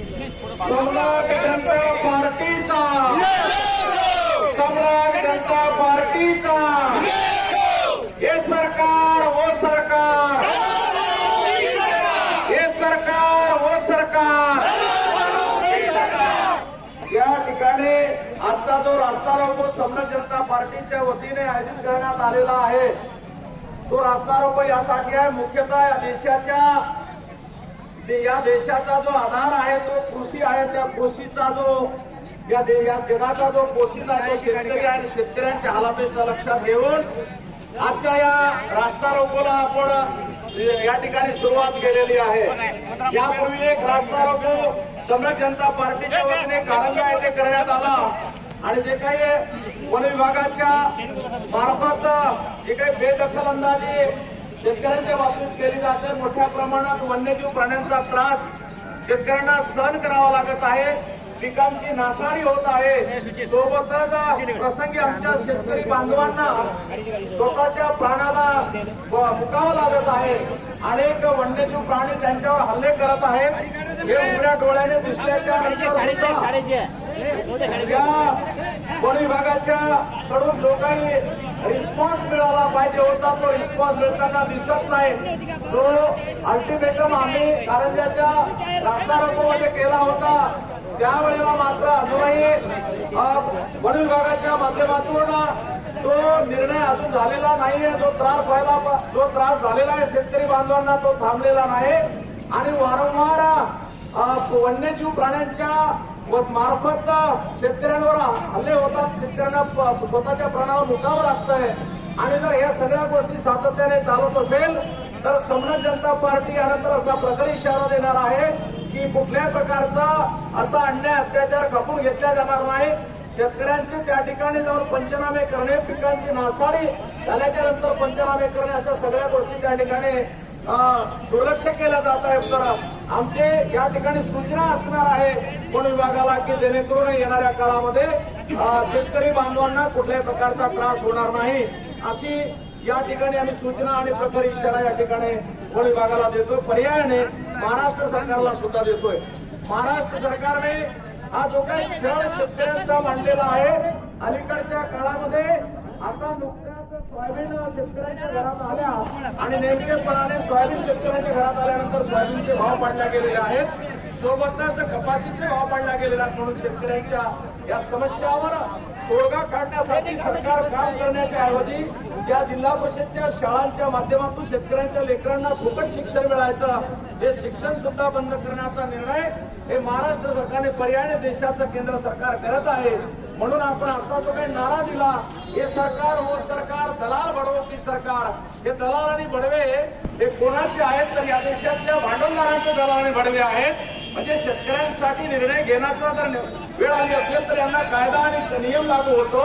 सम्राट जनता पार्टीचा सम्राट जनता पार्टीचा हे सरकार वो सरकार हे सरकार वो सरकार। या ठिकाणी आजचा जो रास्ता रोको सम्राट जनता पार्टीच्या वतीने आयोजित करण्यात आलेला आहे तो रास्ता रोको यासाठी आहे, मुख्यतः या देशाचा जो आधार आहे तो कृषी आहे। त्या कृषीचा जो या जगाचा जो पोशिंदा आहे तो शेतकरी आणि शेतकऱ्यांच्या हालापेष्टा लक्षात घेऊन आजच्या या रास्ता रोकोला आपण या ठिकाणी सुरुवात केलेली आहे। यापूर्वी एक रास्ता रोको सम्राट जनता पार्टीच्या वतीने कारंजा येथे करण्यात आला आणि जे काही वन विभागाच्या मार्फत जे काही बेदखल अंदाजी शेतकऱ्यांच्या बाबतीत केली जाते, मोठ्या प्रमाणात वन्यजीव प्राण्यांचा त्रास शेतकऱ्यांना सहन करावा लागत आहे, पिकांची नासाडी होत आहे। सोबतच प्रसंगी आमच्या शेतकरी बांधवांना स्वतःच्या प्राणाला मुकावं लागत आहे। अनेक वन्यजीव प्राणी त्यांच्यावर हल्ले करत आहेत। हे उघड्या डोळ्याने दिसल्याच्या वन विभागाच्या कडून जो काही रिस्पॉन्स मिळाला पाहिजे होता तो रिस्पॉन्स मिळताना दिसत नाही। जो अल्टिमेटम आम्ही कारंजाच्या रास्ता रोको मध्ये केला होता त्यावेळेला मात्र अजूनही वन विभागाच्या माध्यमातून तो निर्णय अजून झालेला नाहीये। जो त्रास झालेला आहे शेतकरी बांधवांना तो थांबलेला नाही आणि वारंवार वन्यजीव प्राण्यांच्या मार्फत शेतकऱ्यांवर हल्ले होतात, शेतकऱ्यांना स्वतःच्या प्राणाला मुकावं लागतंय। आणि जर या सगळ्या गोष्टी सातत्याने चालत असेल तर सम्राट जनता पार्टी यानंतर असा प्रकारे इशारा देणार आहे की कुठल्याही प्रकारचा असा अन्याय अत्याचार खपून घेतला जाणार नाही। शेतकऱ्यांचे त्या ठिकाणी जाऊन पंचनामे करणे, पिकांची नासाडी झाल्याच्या नंतर पंचनामे करणे अशा सगळ्या गोष्टी त्या ठिकाणी दुर्लक्ष केलं जात आहे। तर आमचे या ठिकाणी सूचना असणार आहे वन विभागाला की जेणेकरून येणाऱ्या काळामध्ये शेतकरी बांधवांना कुठल्याही प्रकारचा त्रास होणार नाही अशी या ठिकाणी आम्ही सूचना आणि प्रकारे इशारा या ठिकाणी वन विभागाला देतोय। पर्यायाने महाराष्ट्र सरकारला सुद्धा देतोय। महाराष्ट्र सरकारने हा जो काही छळ शेतकऱ्यांचा मांडलेला आहे, अलीकडच्या काळामध्ये आता नुकत्याच सोयाबीन शेतकऱ्यांच्या घरात आल्या आणि नेमकेपणाने सोयाबीन शेतकऱ्यांच्या घरात आल्यानंतर सोयाबीनचे भाव पाडले गेलेले आहेत, सोबतच कपाशीचे भाव पाडले गेलेले आहेत। म्हणून शेतकऱ्यांच्या या समस्यावर तोडगा काढण्यासाठी सरकार काम करण्याच्या ऐवजी या जिल्हा परिषदच्या शाळांच्या माध्यमातून शेतकऱ्यांच्या लेकरांना फुकट शिक्षण मिळायचं हे शिक्षण सुद्धा बंद करण्याचा निर्णय हे महाराष्ट्र सरकारने पर्यायाने देशाचं केंद्र सरकार करत आहे। म्हणून आपण आता जो काही नारा दिला हे सरकार वो सरकार दलाल बडवो की सरकार, हे दलाल आणि बडवे हे कोणाचे आहेत तर या देशातल्या भांडवलदारांचे दलाल आणि बडवे आहेत। म्हणजे शेतकऱ्यांसाठी निर्णय घेण्याचा जर वेळ आली असेल तर यांना कायदा आणि नियम लागू होतो,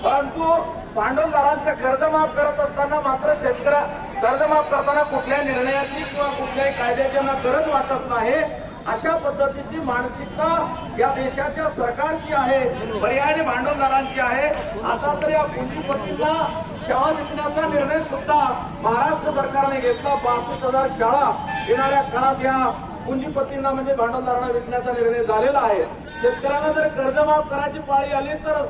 परंतु भांडवलदारांचं कर्ज माफ करत असताना मात्र शेतकऱ्या कर्ज माफ करताना कुठल्याही निर्णयाची किंवा कुठल्याही कायद्याची गरज वाटत नाही। अशा पद्धतीची मानसिकता या देशाच्या सरकारची आहे, पर्यायाने भांडवलदारांची आहे। आता तर या पुंजीपतींना शाळा विकण्याचा निर्णय सुद्धा महाराष्ट्र सरकारने घेतला। 62,000 शाळा येणाऱ्या काळात या पुंजीपतींना म्हणजे भांडवलदारांना विकण्याचा निर्णय झालेला आहे। शेतकऱ्यांना जर कर्जमाफ करायची पाळी आली तर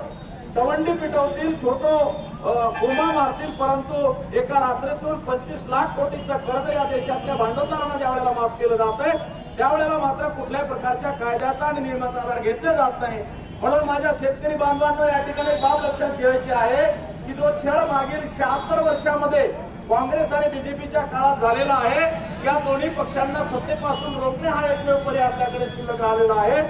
दवंडी पिटवतील, छोटो बोंबा मारतील, परंतु एका रात्रीतून 25 लाख कोटीचं कर्ज या देशातल्या भांडवलदारांना ज्या वेळेला माफ केलं जात आहे त्यावेळेला मात्र कुठल्याही प्रकारच्या कायद्याचा आणि नियमाचा आधार घेतला जात नाही। म्हणून माझ्या शेतकरी बांधवांना या ठिकाणी बाब लक्षात घ्यायची आहे की जो छळ मागील 76 वर्षामध्ये काँग्रेस आणि बीजेपीच्या काळात झालेला आहे, या दोन्ही पक्षांना सत्तेपासून रोखणे हा एकमेव पर्याय आपल्याकडे शिल्लक राहिलेला आहे।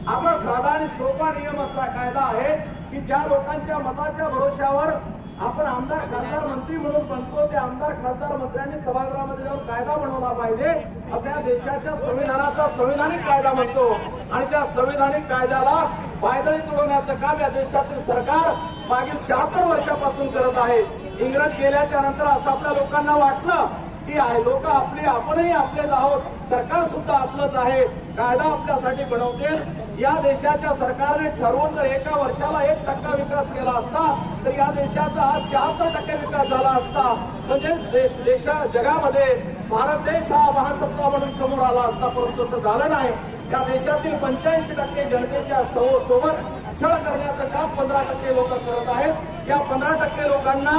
आपला साधा आणि सोपा नियम असा कायदा आहे की ज्या लोकांच्या मताच्या भरोशावर आपण आमदार खासदार मंत्री म्हणून बनतो ते आमदार खासदार मंत्र्यांनी सभागृहामध्ये जाऊन कायदा बनवला पाहिजे असं या देशाच्या संविधानाचा संविधानिक कायदा म्हणतो। आणि त्या संविधानिक कायद्याला पायदळी तुडवण्याचं काम या देशातील सरकार मागील 76 वर्षापासून करत आहे। इंग्रज गेल्याच्या नंतर असं आपल्या लोकांना वाटलं की लोक आपली आपणही आपलेच आहोत, सरकार सुद्धा आपलंच आहे, कायदा आपल्यासाठी बनवतील। या देशाच्या सरकारने ठरवून जर एका वर्षाला 1% विकास केला असता तर या देशाचा आज 76% विकास झाला असता। म्हणजे जगामध्ये भारत देश हा महासत्ता म्हणून समोर आला असता, परंतु तसं झालं नाही। या देशातील 85% जनतेच्या सोबत छळ करण्याचं काम 15% लोक करत आहेत। या 15% लोकांना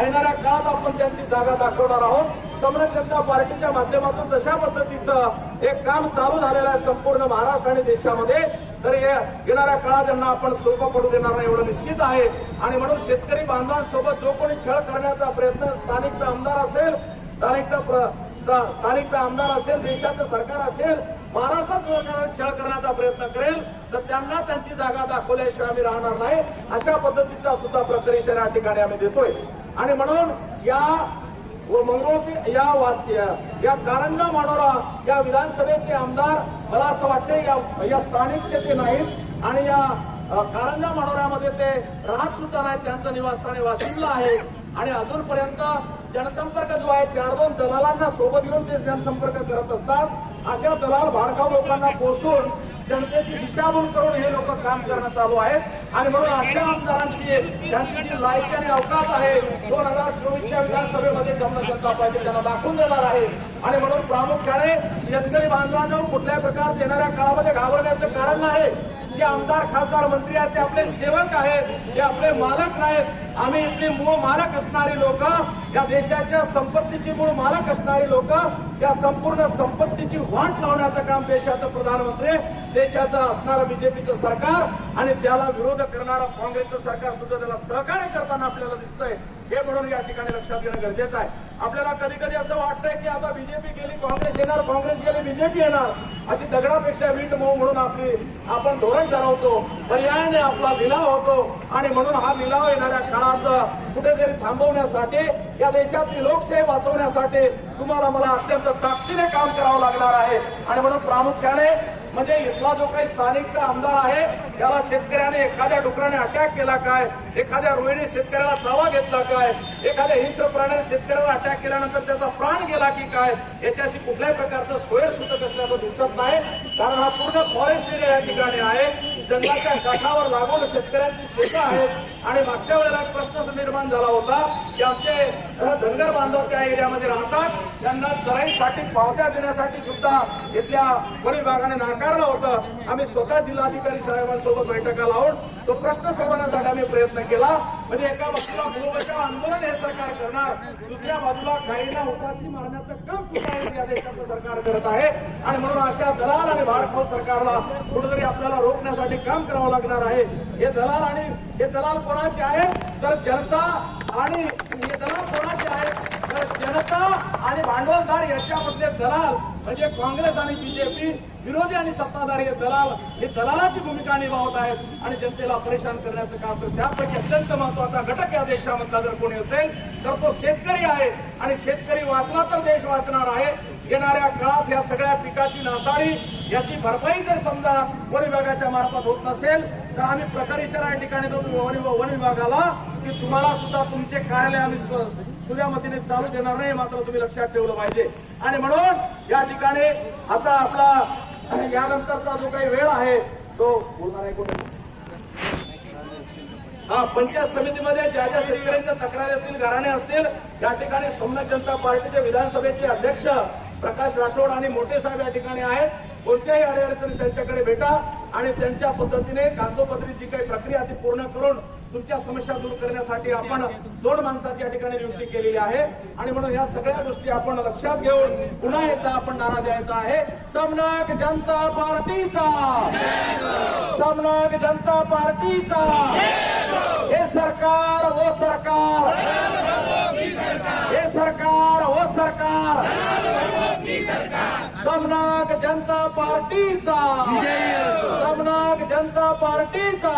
येणाऱ्या काळात आपण त्यांची जागा दाखवणार आहोत। समरथ जनता पार्टीच्या माध्यमातून तशा पद्धतीचं एक काम चालू झालेलं आहे संपूर्ण महाराष्ट्र आणि देशामध्ये। तर येणाऱ्या काळात त्यांना आपण सोपं पडू देणार नाही एवढं निश्चित आहे। आणि म्हणून शेतकरी बांधवांसोबत जो कोणी छळ करण्याचा प्रयत्न स्थानिकचा आमदार असेल, स्थानिकचा आमदार असेल, देशाचं सरकार असेल, महाराष्ट्राचं सरकार छळ करण्याचा प्रयत्न करेल तर त्यांना त्यांची जागा दाखवल्याशिवाय आम्ही राहणार नाही। अशा पद्धतीचा सुद्धा प्रकारे इशारा या ठिकाणी आम्ही देतोय। आणि म्हणून या कारंजा मानोरा या विधानसभेचे आमदार मला असं वाटते या स्थानिकचे ते नाहीत आणि या कारंजा मानोऱ्यामध्ये ते राहत सुद्धा नाहीत। त्यांचं निवासस्थान वाशिमला आहे आणि अजूनपर्यंत जनसंपर्क जो आहे 4-2 दलालांना सोबत घेऊन ते जनसंपर्क करत असतात। अशा दलाल भाडकाव लोकांना पोसून जनतेची दिशाभूल करून हे लोक काम करणं चालू आहेत। आणि म्हणून अशा आमदारांची त्यांची जी लायकी आणि अवकात आहे 2024च्या विधानसभेमध्ये जनता पार्टी त्यांना दाखवून देणार आहे। आणि म्हणून प्रामुख्याने शेतकरी बांधवांना कुठल्याही प्रकारच्या येणाऱ्या काळामध्ये घाबरण्याचं कारण नाही। जे आमदार खासदार मंत्री आहेत ते आपले सेवक आहेत, ते आपले मालक नाहीत। आम्ही इथली मूळ मालक असणारी लोक, या देशाच्या संपत्तीची मूळ मालक असणारी लोक, या संपूर्ण संपत्तीची वाट लावण्याचं काम देशाचं प्रधानमंत्री, देशाचं असणारं बीजेपीचं सरकार आणि त्याला विरोध करणारं काँग्रेसचं सरकार सुद्धा त्याला सहकार्य करताना आपल्याला दिसतंय। हे म्हणून या ठिकाणी लक्षात घेणं गरजेचं आहे। आपल्याला कधी कधी असं वाटतंय की आता बीजेपी गेली काँग्रेस येणार, काँग्रेस गेली बीजेपी येणार, अशी दगडापेक्षा वीट मऊ म्हणून आपण धोरण ठरवतो, पर्यायाने आपला लिलाव होतो। आणि म्हणून हा लिलाव येणाऱ्या काळात कुठेतरी थांबवण्यासाठी, या देशातली लोकशाही वाचवण्यासाठी तुम्हाला मला अत्यंत ताकदीने काम करावं लागणार आहे। आणि म्हणून प्रामुख्याने म्हणजे इथला जो काही स्थानिकचा आमदार आहे त्याला शेतकऱ्याने एखाद्या डुकराने अटॅक केला काय, एखाद्या रोहिणी शेतकऱ्याला चावा घेतला काय, एखाद्या हिंस्र प्राण्याने शेतकऱ्याला अटॅक केल्यानंतर त्याचा प्राण गेला की काय, याच्याशी कुठल्याही प्रकारचं सोयर सुतक असल्याचं दिसत नाही। कारण हा पूर्ण फॉरेस्ट एरिया या ठिकाणी आहे, जंगलाच्या काठावर लागून शेतकऱ्यांची शेतं आहेत। आणि मागच्या वेळेला एक प्रश्न निर्माण झाला होता की आमचे धनगर बांधव त्या एरियामध्ये राहतात, त्यांना चराईसाठी पावत्या देण्यासाठी सुद्धा इथल्या वन विभागाने नाकारलं होतं। आम्ही स्वतः जिल्हाधिकारी साहेबांसोबत बैठका लावून तो प्रश्न सोडवण्यासाठी आम्ही प्रयत्न केला। म्हणजे एका बाजूला भूबचाव आंदोलन हे सरकार करणार, दुसऱ्या बाजूला गायींना उपाशी मारण्याचं काम सुद्धा या देशाचं सरकार करत आहे। आणि म्हणून अशा दलाल आणि भाडखाऊ सरकारला कुठेतरी आपल्याला रोखण्यासाठी काम करावं लागणार आहे। हे दलाल कोणाचे आहेत तर जनता, आणि हे दलाल कोणाचे आहेत तर जनता आणि भांडवलदार याच्यामधले दलाल म्हणजे काँग्रेस आणि बीजेपी, विरोधी आणि सत्ताधारी हे दलालाची भूमिका निभावत आहेत आणि जनतेला परेशान करण्याचं काम करतात। त्यापैकी अत्यंत महत्वाचा घटक या देशामधला जर कोणी असेल तर तो शेतकरी आहे। आणि शेतकरी वाचला तर देश वाचणार आहे। येणाऱ्या काळात या सगळ्या पिकाची नासाडी याची भरपाई जर समजा वन विभागाच्या मार्फत होत नसेल तर आम्ही प्रकारे इशारा या ठिकाणी देतो वन विभागाला की तुम्हाला सुद्धा तुमचे कार्यालय आम्ही सुद्यामतीने चालू देणार नाही, मात्र तुम्ही लक्षात ठेवलं पाहिजे। आणि म्हणून या ठिकाणी आता आपला यानंतरचा जो काही वेळ आहे तो बोलणार आहे कोणी पंचायत समितीमध्ये ज्या ज्या शेतकऱ्यांच्या तक्रारी असतील, घराणे असतील, या ठिकाणी समरथ जनता पार्टीचे विधानसभेचे अध्यक्ष प्रकाश राठोड आणि मोठे साहेब या ठिकाणी आहेत। कोणत्याही अडचणी त्यांच्याकडे भेटा आणि त्यांच्या पद्धतीने कागदोपत्री जी काही प्रक्रिया ती पूर्ण करून तुमच्या समस्या दूर करण्यासाठी आपण 2 माणसाची या ठिकाणी नियुक्ती केलेली आहे। आणि म्हणून या सगळ्या गोष्टी आपण लक्षात घेऊन पुन्हा एकदा आपण नारा द्यायचा आहे, समरथ जनता पार्टीचा, समरथ जनता पार्टीचा। हे सरकार वो सरकार, हे सरकार वो सरकार, समरथ जनता पार्टीचा, समरथ जनता पार्टीचा।